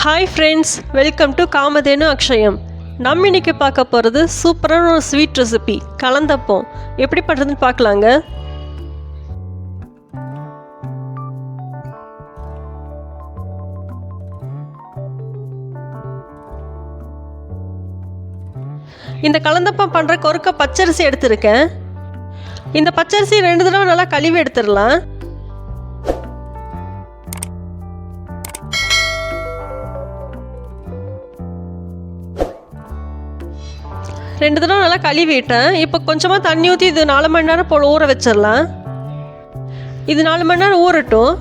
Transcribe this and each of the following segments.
Hi friends, welcome to Kamadhenu Akshayam. நம்ம இன்னைக்கு பார்க்க போகிறது சூப்பரான ஒரு ஸ்வீட் ரெசிபி கலந்தப்பம். எப்படி பண்ணுறதுன்னு பார்க்கலாங்க. இந்த கலந்தப்பம் பண்ணுறக்கு ஒரு கப் பச்சரிசி எடுத்திருக்கேன். இந்த பச்சரிசி 2 தடவை நல்லா கழுவி எடுத்துடலாம். ரெண்டு தடவை நல்லா கழுவிட்டேன். இப்போ கொஞ்சமாக தண்ணி ஊற்றி இது 4 மணி நேரம் போல் ஊற வச்சிடலாம். இது 4 மணி நேரம் ஊறட்டும்.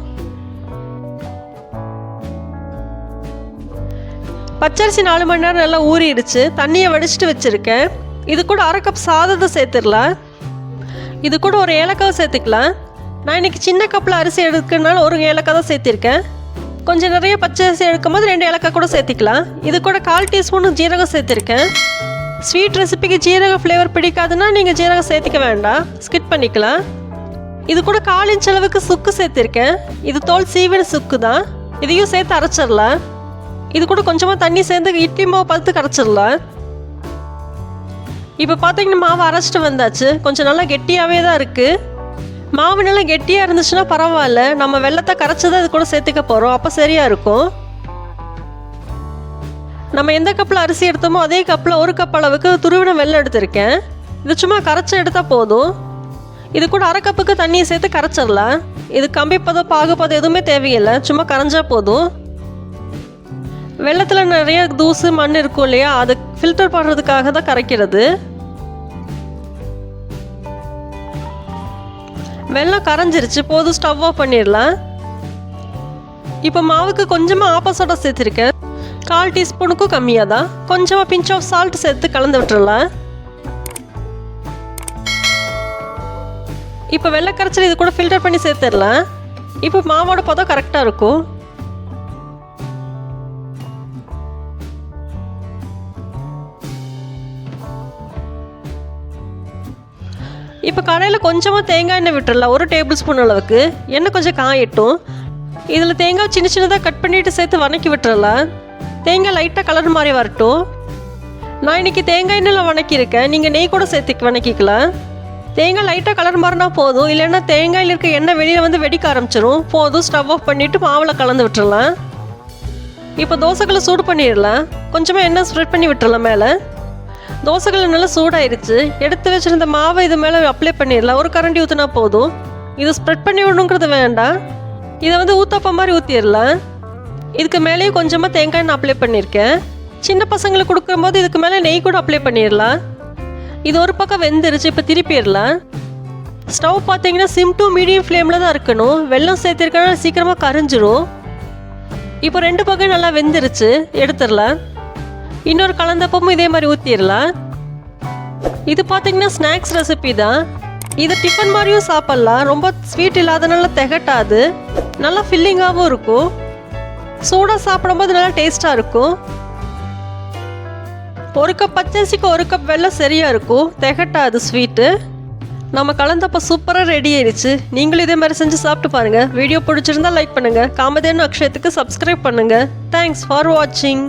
பச்சரிசி 4 மணி நேரம் நல்லா ஊறிடுச்சு. தண்ணியை வடிச்சிட்டு வச்சுருக்கேன். இது கூட 1/2 கப் சாதத்தை சேர்த்துடலாம். இது கூட ஒரு ஏலக்காய் சேர்த்துக்கலாம். நான் இன்றைக்கி சின்ன கப்பில் அரிசி எடுக்கிறதுனால ஒரு ஏலக்காய் தான் சேர்த்திருக்கேன். கொஞ்சம் நிறைய பச்சரிசி எடுக்கும் போது 2 ஏலக்காய் கூட சேர்த்திக்கலாம். இது கூட 1/4 டீஸ்பூன் ஜீரகம் சேர்த்துருக்கேன். ஸ்வீட் ரெசிபிக்கு ஜீரக ஃப்ளேவர் பிடிக்காதுன்னா நீங்கள் ஜீரகம் சேர்த்துக்க வேண்டாம், ஸ்கிப் பண்ணிக்கலாம். இது கூட 1/4 இன்ச் அளவுக்கு சுக்கு சேர்த்துருக்கேன். இது தோல் சீவின சுக்கு தான். இதையும் சேர்த்து அரைச்சிடலாம். இது கூட கொஞ்சமாக தண்ணி சேர்ந்து இட்லி மாவு பார்த்து கரைச்சிடலாம். இப்போ பார்த்தீங்கன்னா மாவு அரைச்சிட்டு வந்தாச்சு. கொஞ்சம் நல்லா கெட்டியாகவே தான் இருக்குது. மாவு நல்லா கெட்டியாக இருந்துச்சுன்னா பரவாயில்ல. நம்ம வெள்ளத்தை கரைச்சி தான் இது கூட சேர்த்துக்க போகிறோம். அப்போ சரியாக இருக்கும். நம்ம எந்த கப்பில் அரிசி எடுத்தோமோ அதே கப்பில் 1 கப் அளவுக்கு துருவின வெல்லம் எடுத்திருக்கேன். இது சும்மா கரைச்சி எடுத்தால் போதும். இது கூட 1/2 கப்புக்கு தண்ணியை சேர்த்து கரைச்சிடலாம். இது கம்பிப்பதம் பாகுப்பதம் எதுவுமே தேவையில்லை, சும்மா கரைஞ்சா போதும். வெள்ளத்தில் நிறைய தூசு மண் இருக்கும் இல்லையா, அது ஃபில்டர் பண்ணுறதுக்காக தான் கரைக்கிறது. வெல்லம் கரைஞ்சிருச்சு, போதும். ஸ்டவ் ஆஃப் பண்ணிடலாம். இப்போ மாவுக்கு கொஞ்சமாக ஆப்பசோடா சேர்த்துருக்கேன். 1/4 டீஸ்பூனுக்கும் கம்மியாக தான். கொஞ்சமாக பிஞ்ச் ஆஃப் சால்ட் சேர்த்து கலந்து விட்டுறலாம். இப்போ வெள்ளை கரைச்சல் இது கூட ஃபில்டர் பண்ணி சேர்த்துடலாம். இப்போ மாவோட பதம் கரெக்டாக இருக்கும். இப்போ கடையில் கொஞ்சமாக தேங்காய் எண்ணெய் விட்டுறலாம். 1 டேபிள் ஸ்பூன் அளவுக்கு. எண்ணெய் கொஞ்சம் காயட்டும். இதில் தேங்காய் சின்ன சின்னதாக கட் பண்ணிவிட்டு சேர்த்து வதக்கி விட்டுறலாம். தேங்காய் லைட்டாக கலர் மாதிரி வரட்டும். நான் இன்றைக்கி தேங்காய் எண்ணெயில் வதக்கியிருக்கேன். நீங்கள் நெய் கூட சேர்த்து வதக்கிக்கலாம். தேங்காய் லைட்டாக கலர் மாறினா போதும். இல்லைன்னா தேங்காயில் இருக்க எண்ணெய் வெளியில் வந்து வெடிக்க ஆரம்பிச்சிடும். போதும். ஸ்டவ் ஆஃப் பண்ணிவிட்டு மாவில் கலந்து விட்டுறலாம். இப்போ தோசைகளை சூடு பண்ணிடலாம். கொஞ்சமாக எண்ணெய் ஸ்ப்ரெட் பண்ணி விட்டுறலாம் மேலே. தோசைகள் நல்லா சூடாயிருச்சு. எடுத்து வச்சுருந்த மாவை இது மேலே அப்ளை பண்ணிடலாம். 1 கரண்டி ஊற்றினா போதும். இது ஸ்ப்ரெட் பண்ணி விடணுங்கிறது வேண்டாம். இதை வந்து ஊத்தப்பம் மாதிரி ஊற்றிடலாம். இதுக்கு மேலேயும் கொஞ்சமாக தேங்காய் எண்ணெய் அப்ளை பண்ணியிருக்கேன். சின்ன பசங்களுக்கு கொடுக்கும்போது இதுக்கு மேலே நெய் கூட அப்ளை பண்ணிடலாம். இது ஒரு பக்கம் வெந்துருச்சு. இப்போ திருப்பிடலாம். ஸ்டவ் பார்த்தீங்கன்னா சிம் டு மீடியம் ஃப்ளேமில் தான் இருக்கணும். வெல்லம் சேர்த்துருக்கனால சீக்கிரமாக கரைஞ்சிரும். இப்போ 2 பக்கம் நல்லா வெந்துருச்சு. எடுத்துடலாம். இன்னொரு கலந்தப்பமும் இதே மாதிரி ஊற்றிடலாம். இது பார்த்தீங்கன்னா ஸ்நாக்ஸ் ரெசிபி தான். இதை டிஃபன் மாதிரியும் சாப்பிட்லாம். ரொம்ப ஸ்வீட் இல்லாதனால திகட்டாது. நல்லா ஃபில்லிங்காகவும் இருக்கும். சூடாக சாப்பிடும்போது நல்லா டேஸ்ட்டாக இருக்கும். 1 கப் பச்சரிசிக்கு 1 கப் வெல்லம் சரியாக இருக்கும். திகட்டாது ஸ்வீட்டு. நம்ம கலந்தப்போ சூப்பராக ரெடி ஆயிடுச்சு. நீங்களும் இதே மாதிரி செஞ்சு சாப்பிட்டு பாருங்கள். வீடியோ பிடிச்சிருந்தா லைக் பண்ணுங்கள். காமதேனு அக்ஷயத்துக்கு சப்ஸ்கிரைப் பண்ணுங்கள். தேங்க்ஸ் ஃபார் வாட்சிங்.